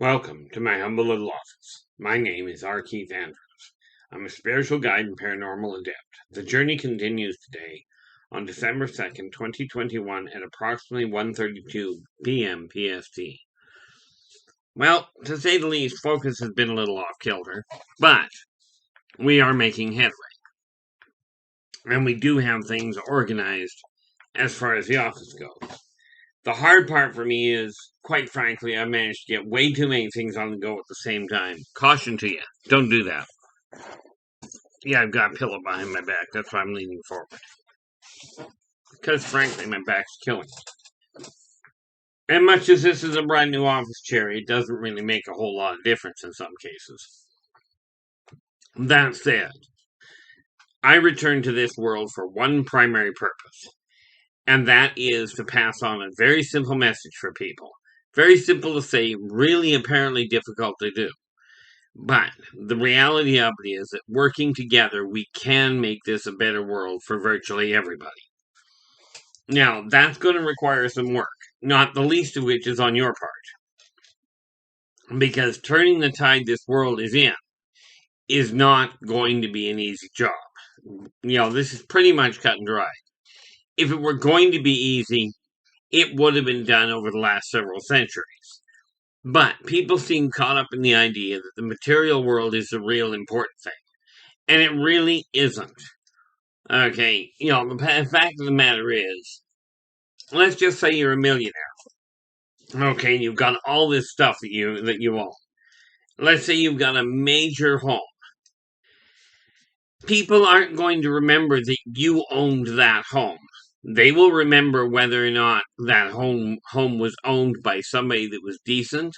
Welcome to my humble little office. My name is R. Keith Andrews. I'm a spiritual guide and paranormal adept. The journey continues today on December 2nd, 2021 at approximately 1:32 p.m. PST. Well, to say the least, focus has been a little off kilter, but we are making headway. And we do have things organized as far as the office goes. The hard part for me is, quite frankly, I managed to get way too many things on the go at the same time. Caution to you, don't do that. Yeah, I've got a pillow behind my back. That's why I'm leaning forward. Because, frankly, my back's killing me. And much as this is a brand new office chair, it doesn't really make a whole lot of difference in some cases. That said, I returned to this world for one primary purpose. And that is to pass on a very simple message for people. Very simple to say, really apparently difficult to do. But the reality of it is that working together, we can make this a better world for virtually everybody. Now, that's going to require some work, not the least of which is on your part. Because turning the tide this world is in is not going to be an easy job. This is pretty much cut and dry. If it were going to be easy, it would have been done over the last several centuries. But people seem caught up in the idea that the material world is the real important thing. And it really isn't. Okay, the fact of the matter is, let's just say you're a millionaire. Okay, you've got all this stuff that you own. Let's say you've got a major home. People aren't going to remember that you owned that home. They will remember whether or not that home was owned by somebody that was decent,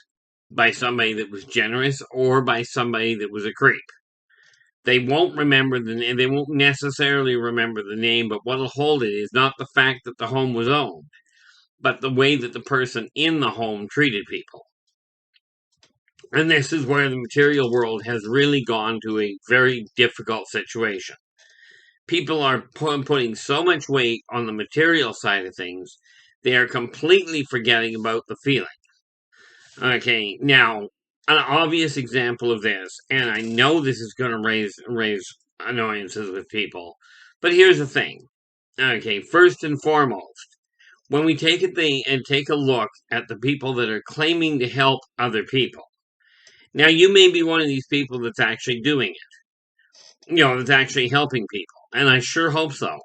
by somebody that was generous, or by somebody that was a creep. They won't remember they won't necessarily remember the name, but what'll hold it is not the fact that the home was owned, but the way that the person in the home treated people. And this is where the material world has really gone to a very difficult situation. People are putting so much weight on the material side of things, they are completely forgetting about the feeling. Okay, now, an obvious example of this, and I know this is going to raise annoyances with people, but here's the thing. Okay, first and foremost, when we take a look at the people that are claiming to help other people. Now, you may be one of these people that's actually doing it. That's actually helping people. And I sure hope so.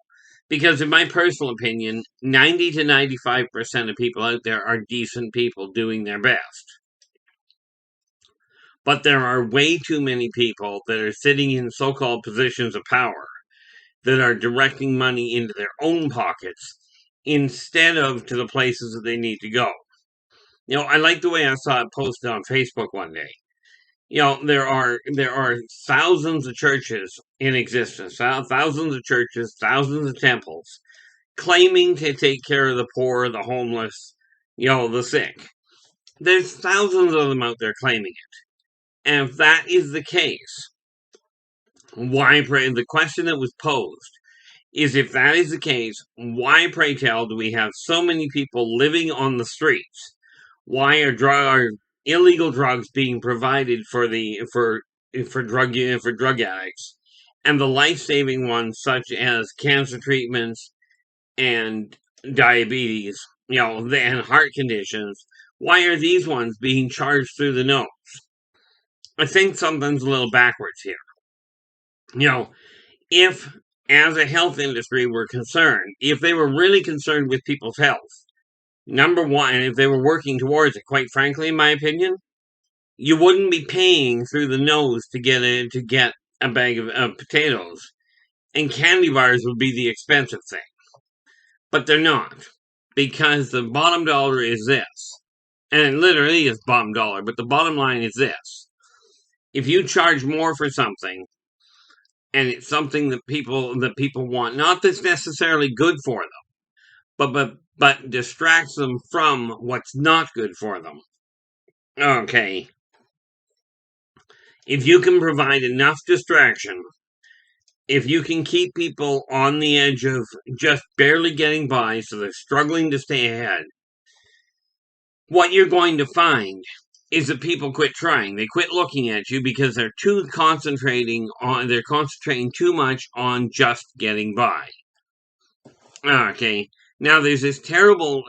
Because in my personal opinion, 90 to 95% of people out there are decent people doing their best. But there are way too many people that are sitting in so-called positions of power that are directing money into their own pockets instead of to the places that they need to go. I like the way I saw it posted on Facebook one day. There are thousands of churches in existence, thousands of churches, thousands of temples, claiming to take care of the poor, the homeless, the sick. There's thousands of them out there claiming it. And if that is the case, why pray? The question that was posed is, if that is the case, why, pray tell, do we have so many people living on the streets? Why are illegal drugs being provided for drug addicts, and the life-saving ones such as cancer treatments and diabetes, and heart conditions? Why are these ones being charged through the nose? I think something's a little backwards here. If as a health industry we're concerned, if they were really concerned with people's health, number one, if they were working towards it, quite frankly, in my opinion, you wouldn't be paying through the nose to get a bag of potatoes, and candy bars would be the expensive thing. But they're not, because the bottom dollar is this, and it literally is bottom dollar. But the bottom line is this: if you charge more for something, and it's something that people want, not that's necessarily good for them, but distracts them from what's not good for them. Okay. If you can provide enough distraction, if you can keep people on the edge of just barely getting by so they're struggling to stay ahead, what you're going to find is that people quit trying. They quit looking at you because they're concentrating too much on just getting by. Okay. Now there's this terrible,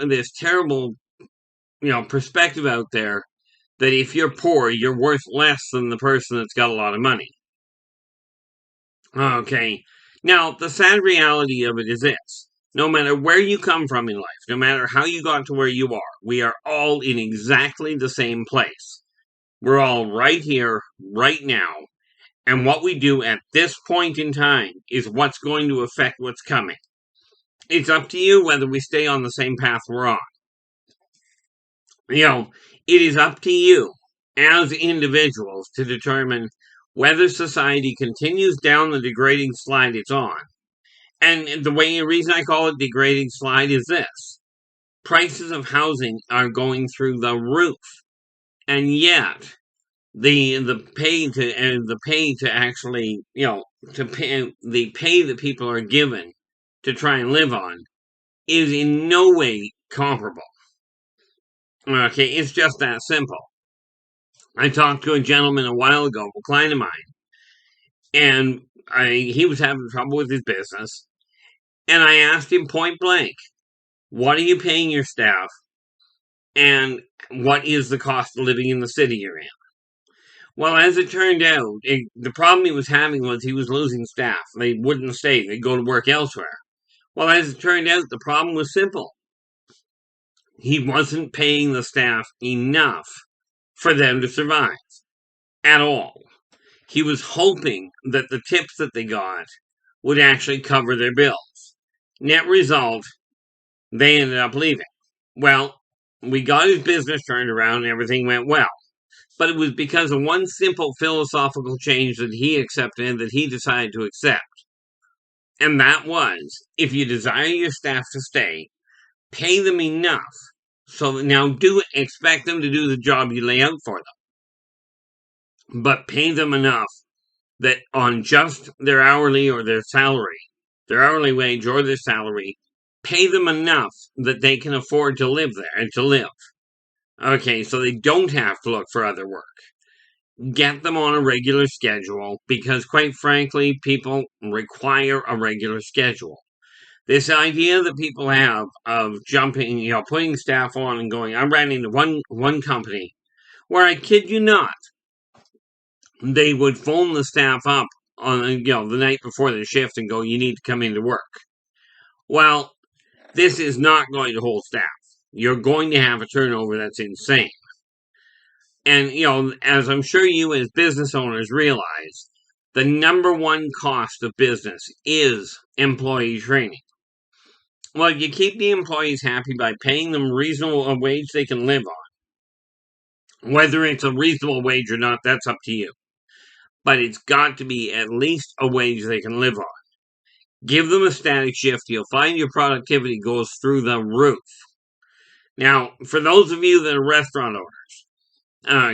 perspective out there that if you're poor, you're worth less than the person that's got a lot of money. Okay. Now, the sad reality of it is this. No matter where you come from in life, no matter how you got to where you are, we are all in exactly the same place. We're all right here, right now. And what we do at this point in time is what's going to affect what's coming. It's up to you whether we stay on the same path we're on. It is up to you as individuals to determine whether society continues down the degrading slide it's on. And the reason I call it degrading slide is this. Prices of housing are going through the roof. And yet, the pay that people are given to try and live on is in no way comparable. Okay, it's just that simple. I talked to a gentleman a while ago, a client of mine, and he was having trouble with his business, and I asked him point blank, what are you paying your staff, and what is the cost of living in the city you're in? Well, as it turned out, the problem he was having was he was losing staff. They wouldn't stay. They'd go to work elsewhere. Well, as it turned out, the problem was simple. He wasn't paying the staff enough for them to survive at all. He was hoping that the tips that they got would actually cover their bills. Net result, they ended up leaving. Well, we got his business turned around and everything went well. But it was because of one simple philosophical change that he accepted and that he decided to accept. And that was, if you desire your staff to stay, pay them enough. So now expect them to do the job you lay out for them. But pay them enough that on just their hourly or their salary, their hourly wage or their salary, pay them enough that they can afford to live there and to live. Okay, so they don't have to look for other work. Get them on a regular schedule because, quite frankly, people require a regular schedule. This idea that people have of jumping, putting staff on and going, I'm running to one company where, I kid you not, they would phone the staff up on the night before the shift and go, you need to come into work. Well, this is not going to hold staff. You're going to have a turnover that's insane. And, as I'm sure you as business owners realize, the number one cost of business is employee training. Well, you keep the employees happy by paying them a wage they can live on. Whether it's a reasonable wage or not, that's up to you. But it's got to be at least a wage they can live on. Give them a static shift. You'll find your productivity goes through the roof. Now, for those of you that are restaurant owners,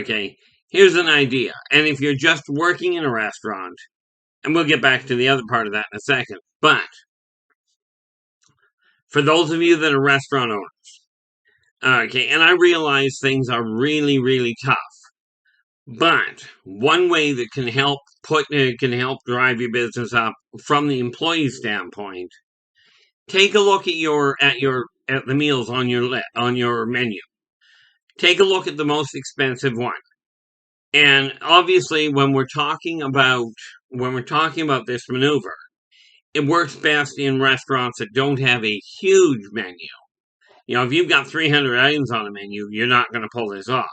okay, here's an idea. And if you're just working in a restaurant, and we'll get back to the other part of that in a second, but for those of you that are restaurant owners, okay, and I realize things are really, really tough, but one way that can help drive your business up from the employee standpoint, take a look at the meals on your menu. Take a look at the most expensive one. And obviously, when we're talking about this maneuver, it works best in restaurants that don't have a huge menu. If you've got 300 items on a menu, you're not going to pull this off.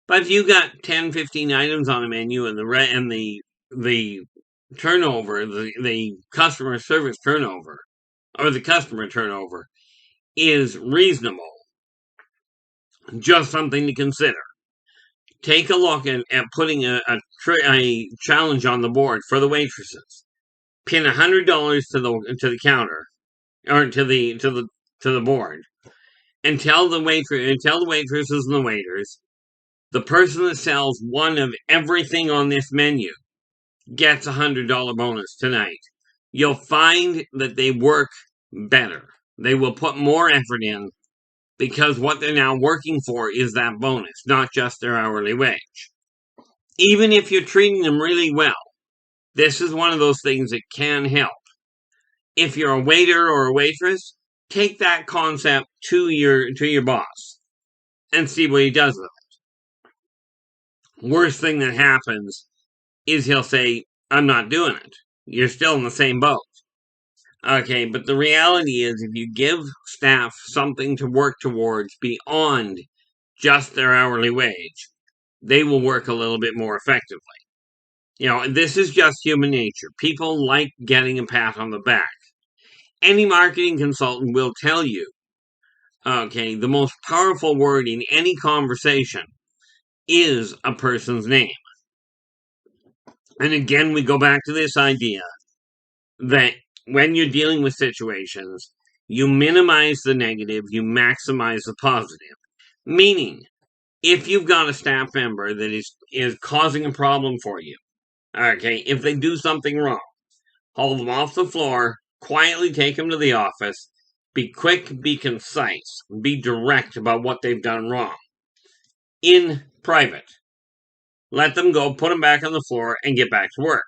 But if you've got 10, 15 items on a menu and the turnover, the customer service turnover, or the customer turnover is reasonable, just something to consider. Take a look at putting a challenge on the board for the waitresses. Pin $100 to the counter or to the board, and tell the waitresses and the waiters, the person that sells one of everything on this menu gets a $100 bonus tonight. You'll find that they work better. They will put more effort in because what they're now working for is that bonus, not just their hourly wage. Even if you're treating them really well, this is one of those things that can help. If you're a waiter or a waitress, take that concept to your boss and see what he does with it. Worst thing that happens is he'll say, I'm not doing it. You're still in the same boat. Okay, but the reality is if you give staff something to work towards beyond just their hourly wage, they will work a little bit more effectively. This is just human nature. People like getting a pat on the back. Any marketing consultant will tell you, okay, the most powerful word in any conversation is a person's name. And again, we go back to this idea that when you're dealing with situations, you minimize the negative, you maximize the positive. Meaning, if you've got a staff member that is causing a problem for you, okay, if they do something wrong, haul them off the floor, quietly take them to the office, be quick, be concise, be direct about what they've done wrong. In private. Let them go, put them back on the floor, and get back to work.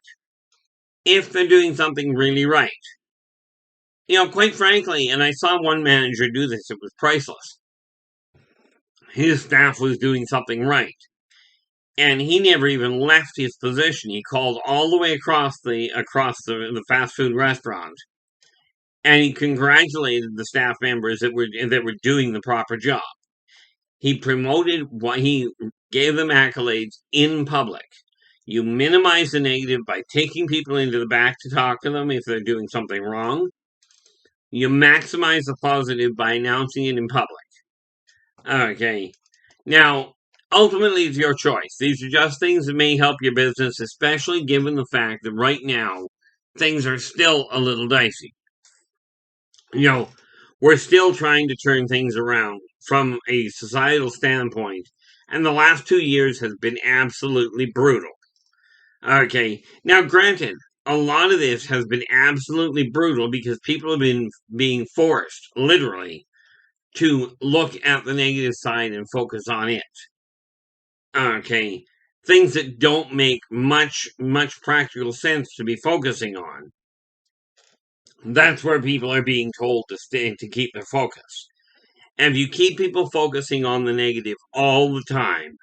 If they're doing something really right. Quite frankly, and I saw one manager do this, it was priceless. His staff was doing something right. And he never even left his position. He called all the way across the fast food restaurant. And he congratulated the staff members that were doing the proper job. He he gave them accolades in public. You minimize the negative by taking people into the back to talk to them if they're doing something wrong. You maximize the positive by announcing it in public. Okay. Now, ultimately, it's your choice. These are just things that may help your business, especially given the fact that right now, things are still a little dicey. We're still trying to turn things around from a societal standpoint, and the last 2 years has been absolutely brutal. Okay, now granted, a lot of this has been absolutely brutal because people have been being forced, literally, to look at the negative side and focus on it. Okay, things that don't make much practical sense to be focusing on. That's where people are being told to keep their focus. And if you keep people focusing on the negative all the time,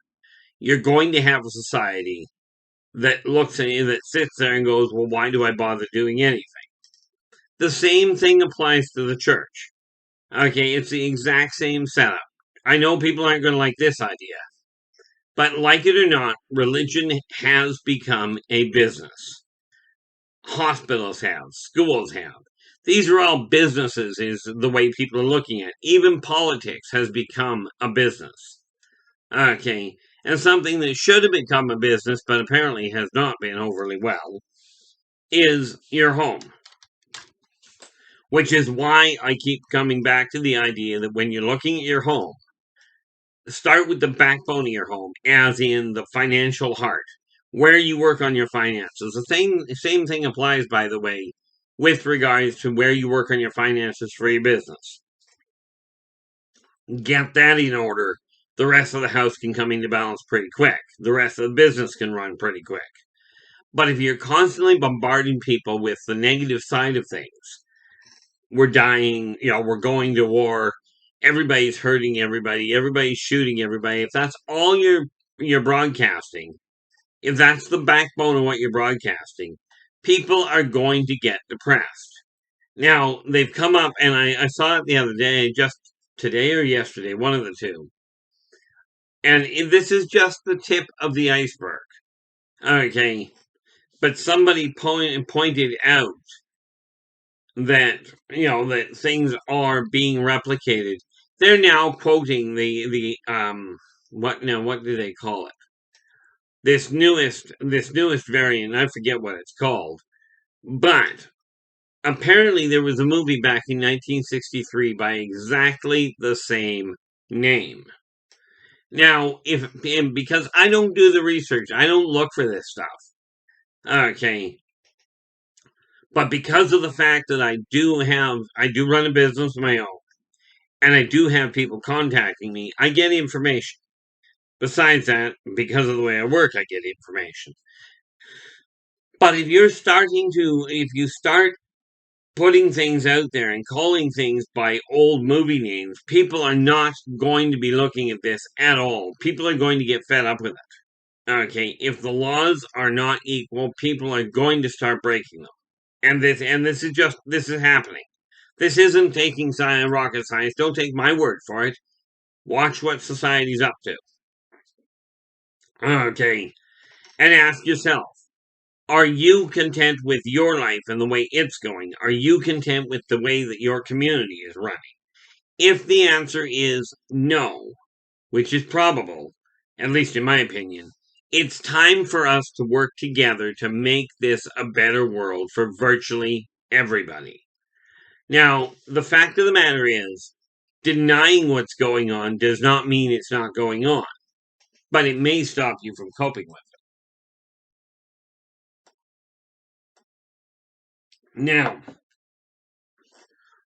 you're going to have a society that looks at you, that sits there and goes, well, why do I bother doing anything? The same thing applies to the church. Okay, it's the exact same setup. I know people aren't going to like this idea, but like it or not, religion has become a business. Hospitals have, schools have. These are all businesses, is the way people are looking at it. Even politics has become a business. Okay, and something that should have become a business, but apparently has not been overly well, is your home. Which is why I keep coming back to the idea that when you're looking at your home, start with the backbone of your home, as in the financial heart, where you work on your finances. The same thing applies, by the way, with regards to where you work on your finances for your business. Get that in order. The rest of the house can come into balance pretty quick. The rest of the business can run pretty quick. But if you're constantly bombarding people with the negative side of things, we're dying, we're going to war, everybody's hurting everybody, everybody's shooting everybody. If that's all you're broadcasting, if that's the backbone of what you're broadcasting, people are going to get depressed. Now, they've come up, and I saw it the other day, just today or yesterday, one of the two. And this is just the tip of the iceberg. Okay. But somebody pointed out that, that things are being replicated. They're now quoting what do they call it? This newest variant, I forget what it's called. But apparently there was a movie back in 1963 by exactly the same name. Now, because I don't do the research, I don't look for this stuff. Okay. But because of the fact that I do run a business of my own, and I do have people contacting me, I get information. Besides that, because of the way I work, I get information. But if you start putting things out there and calling things by old movie names, people are not going to be looking at this at all. People are going to get fed up with it. Okay, if the laws are not equal, people are going to start breaking them. And this is happening. This isn't taking rocket science. Don't take my word for it. Watch what society's up to. Okay, and ask yourself, are you content with your life and the way it's going? Are you content with the way that your community is running? If the answer is no, which is probable, at least in my opinion, it's time for us to work together to make this a better world for virtually everybody. Now, the fact of the matter is, denying what's going on does not mean it's not going on, but it may stop you from coping with it. Now,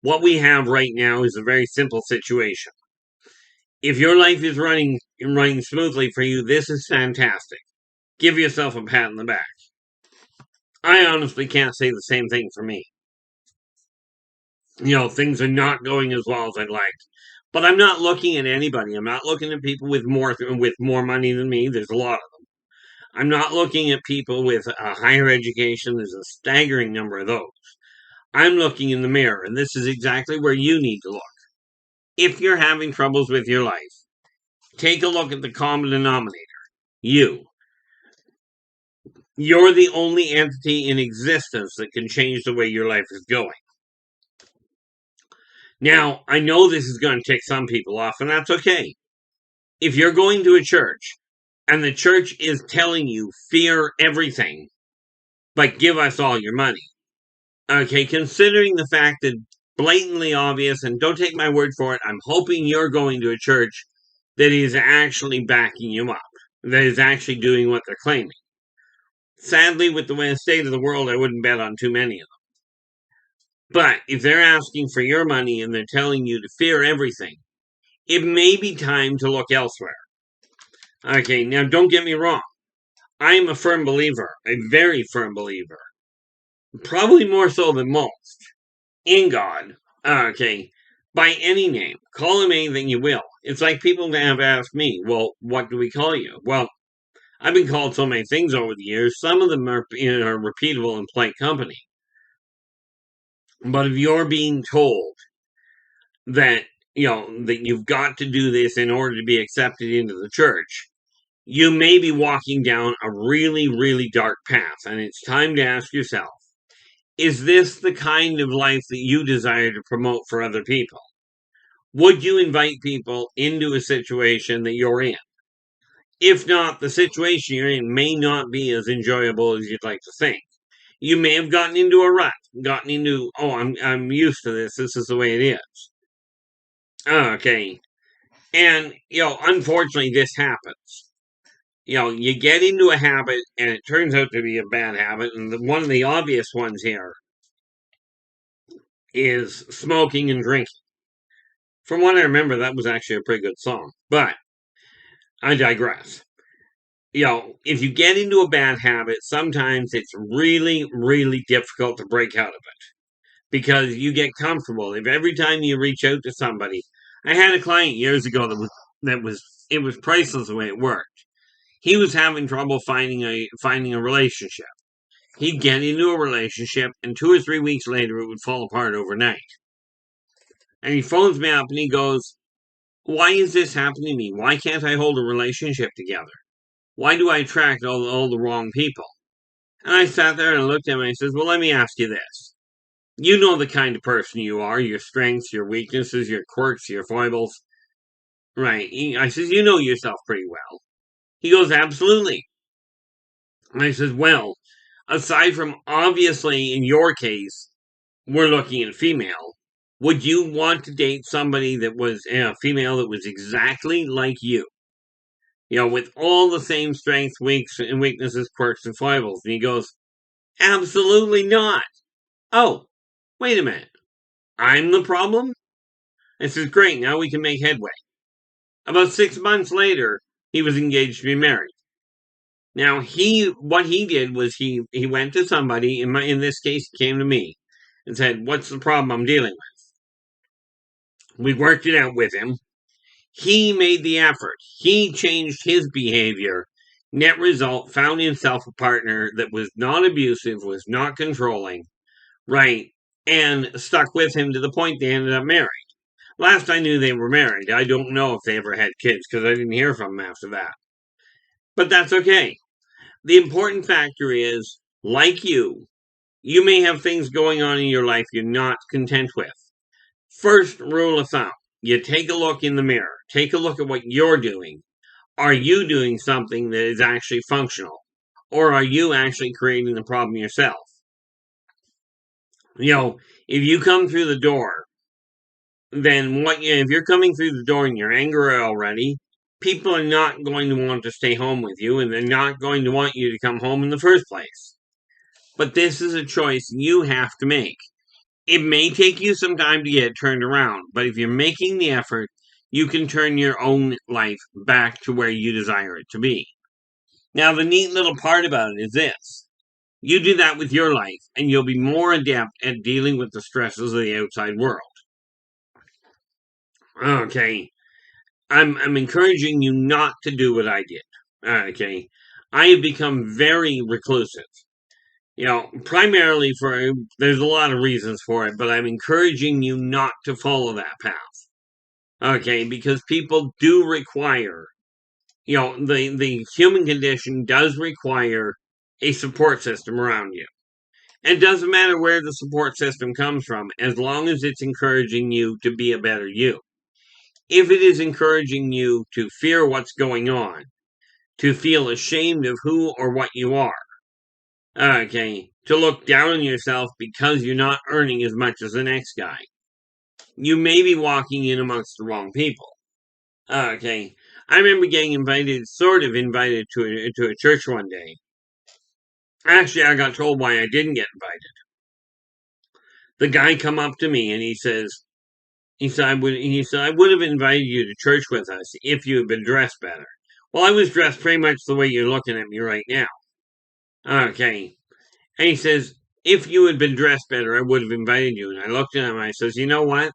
what we have right now is a very simple situation. If your life is running smoothly for you, this is fantastic. Give yourself a pat on the back. I honestly can't say the same thing for me. Things are not going as well as I'd like. But I'm not looking at anybody. I'm not looking at people with more money than me. There's a lot of them. I'm not looking at people with a higher education. There's a staggering number of those. I'm looking in the mirror, and this is exactly where you need to look. If you're having troubles with your life, take a look at the common denominator. You. You're the only entity in existence that can change the way your life is going. Now, I know this is going to tick some people off, and that's okay. If you're going to a church, and the church is telling you, fear everything, but give us all your money. Okay, considering the fact that blatantly obvious, and don't take my word for it, I'm hoping you're going to a church that is actually backing you up, that is actually doing what they're claiming. Sadly, with the state of the world, I wouldn't bet on too many of them. But if they're asking for your money and they're telling you to fear everything, it may be time to look elsewhere. Okay, now don't get me wrong. I am a firm believer, a very firm believer, probably more so than most, in God. Okay, by any name. Call him anything you will. It's like people have asked me, well, what do we call you? Well, I've been called so many things over the years. Some of them are repeatable in polite company. But if you're being told that, that you've got to do this in order to be accepted into the church, you may be walking down a really, really dark path. And it's time to ask yourself, is this the kind of life that you desire to promote for other people? Would you invite people into a situation that you're in? If not, the situation you're in may not be as enjoyable as you'd like to think. You may have gotten into a rut, I'm used to this. This is the way it is. Okay. And, unfortunately, this happens. You get into a habit, and it turns out to be a bad habit. And one of the obvious ones here is smoking and drinking. From what I remember, that was actually a pretty good song. But I digress. If you get into a bad habit, sometimes it's really, really difficult to break out of it. Because you get comfortable. If every time you reach out to somebody, I had a client years ago it was priceless the way it worked. He was having trouble finding a relationship. He'd get into a relationship, and 2 or 3 weeks later, it would fall apart overnight. And he phones me up and he goes, "Why is this happening to me? Why can't I hold a relationship together? Why do I attract all the wrong people?" And I sat there and I looked at him and I says, "Well, let me ask you this. You know the kind of person you are, your strengths, your weaknesses, your quirks, your foibles. Right." I says, "You know yourself pretty well." He goes, "Absolutely." And I says, "Well, aside from obviously in your case, we're looking at female, would you want to date somebody that was a female that was exactly like you? With all the same strengths, weaknesses, quirks, and foibles?" And he goes, "Absolutely not." "Oh, wait a minute. I'm the problem?" I says, great, now we can make headway. About 6 months later, he was engaged to be married. Now, what he did was he went to somebody, in this case, he came to me, and said, what's the problem I'm dealing with? We worked it out with him. He made the effort. He changed his behavior. Net result, found himself a partner that was not abusive, was not controlling, right, and stuck with him to the point they ended up married. Last I knew, they were married. I don't know if they ever had kids because I didn't hear from them after that. But that's okay. The important factor is, like you may have things going on in your life you're not content with. First rule of thumb, you take a look in the mirror. Take a look at what you're doing. Are you doing something that is actually functional? Or are you actually creating the problem yourself? If you come through the door, then if you're coming through the door and you're angry already, people are not going to want to stay home with you, and they're not going to want you to come home in the first place. But this is a choice you have to make. It may take you some time to get it turned around, but if you're making the effort, you can turn your own life back to where you desire it to be. Now, the neat little part about it is this. You do that with your life, and you'll be more adept at dealing with the stresses of the outside world. Okay. I'm encouraging you not to do what I did. Okay. I have become very reclusive. Primarily there's a lot of reasons for it, but I'm encouraging you not to follow that path. Okay, because people do require, the human condition does require a support system around you. It doesn't matter where the support system comes from, as long as it's encouraging you to be a better you. If it is encouraging you to fear what's going on, to feel ashamed of who or what you are, okay, to look down on yourself because you're not earning as much as the next guy, you may be walking in amongst the wrong people. Okay, I remember getting invited to a church one day. Actually, I got told why I didn't get invited. The guy come up to me and he said, I would have invited you to church with us if you had been dressed better. Well, I was dressed pretty much the way you're looking at me right now. Okay. And he says, if you had been dressed better, I would have invited you. And I looked at him and I says, you know what?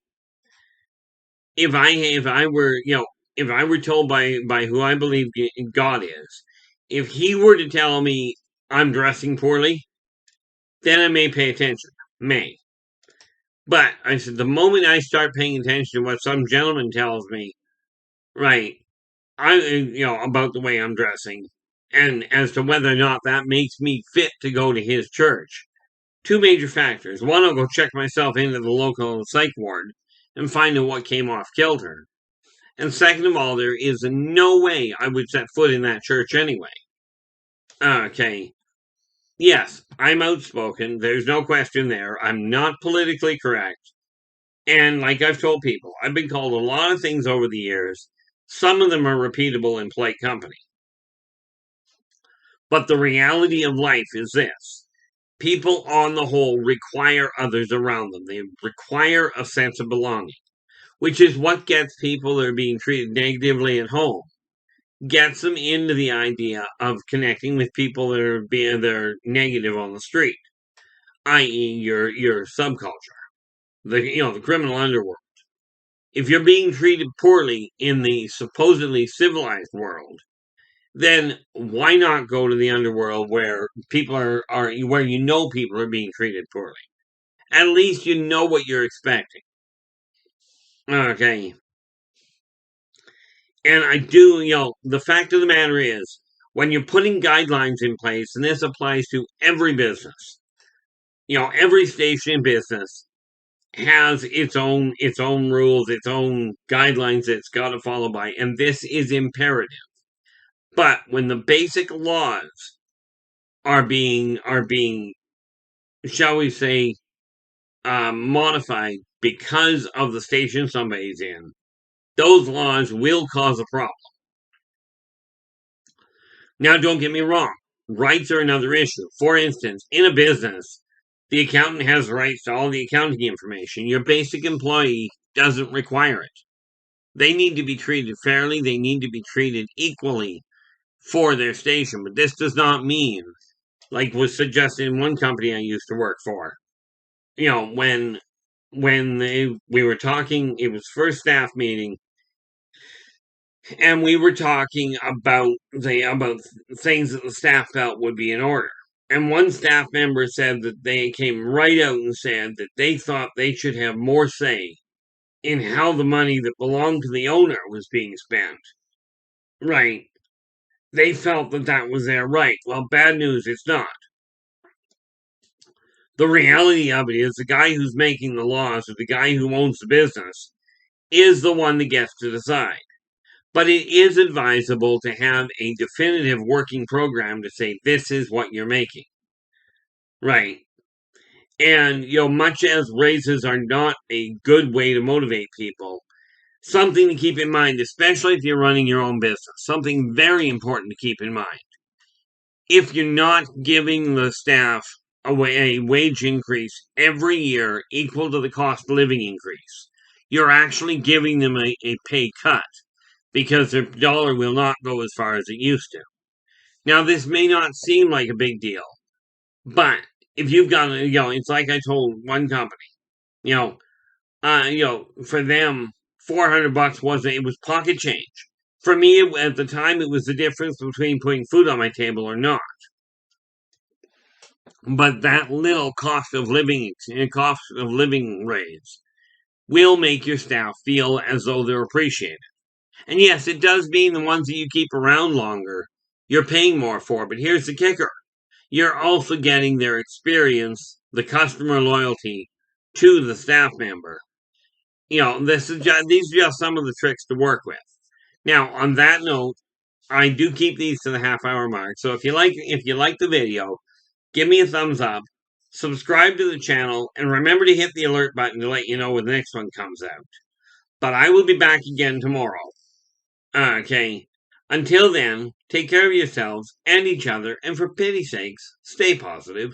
If I were told by who I believe God is, if he were to tell me I'm dressing poorly, then I may pay attention. May. But I said, the moment I start paying attention to what some gentleman tells me, right, about the way I'm dressing, and as to whether or not that makes me fit to go to his church, two major factors. One, I'll go check myself into the local psych ward and find out what came off kilter. And second of all, there is no way I would set foot in that church anyway. Okay. Yes, I'm outspoken. There's no question there. I'm not politically correct. And like I've told people, I've been called a lot of things over the years. Some of them are repeatable in polite company. But the reality of life is this. People, on the whole, require others around them. They require a sense of belonging, which is what gets people that are being treated negatively at home, gets them into the idea of connecting with people that are negative on the street, i.e., your subculture, the criminal underworld. If you're being treated poorly in the supposedly civilized world, then why not go to the underworld where people are where people are being treated poorly? At least you know what you're expecting. Okay. And I do, the fact of the matter is, when you're putting guidelines in place, and this applies to every business, every station in business has its own rules, its own guidelines that it's got to follow by, and this is imperative. But when the basic laws are being, shall we say, modified because of the station somebody's in, those laws will cause a problem. Now, don't get me wrong. Rights are another issue. For instance, in a business, the accountant has rights to all the accounting information. Your basic employee doesn't require it. They need to be treated fairly. They need to be treated equally for their station. But this does not mean, like was suggested in one company I used to work for, when we were talking, it was first staff meeting, and we were talking about things that the staff felt would be in order. And one staff member said that they came right out and said that they thought they should have more say in how the money that belonged to the owner was being spent. Right. They felt that that was their right. Well, bad news, it's not. The reality of it is the guy who's making the laws, or the guy who owns the business, is the one that gets to decide. But it is advisable to have a definitive working program to say, this is what you're making. Right. And, much as raises are not a good way to motivate people, something to keep in mind, especially if you're running your own business, something very important to keep in mind. If you're not giving the staff a wage increase every year equal to the cost of living increase, you're actually giving them a pay cut because their dollar will not go as far as it used to. Now, this may not seem like a big deal, but if you've got, it's like I told one company, for them, $400 it was pocket change. For me, at the time, it was the difference between putting food on my table or not. But that little cost of living raise will make your staff feel as though they're appreciated. And yes, it does mean the ones that you keep around longer, you're paying more for. But here's the kicker. You're also getting their experience, the customer loyalty to the staff member. These are just some of the tricks to work with. Now, on that note, I do keep these to the half-hour mark. So if you like the video, give me a thumbs up, subscribe to the channel, and remember to hit the alert button to let you know when the next one comes out. But I will be back again tomorrow. Okay. Until then, take care of yourselves and each other, and for pity's sakes, stay positive.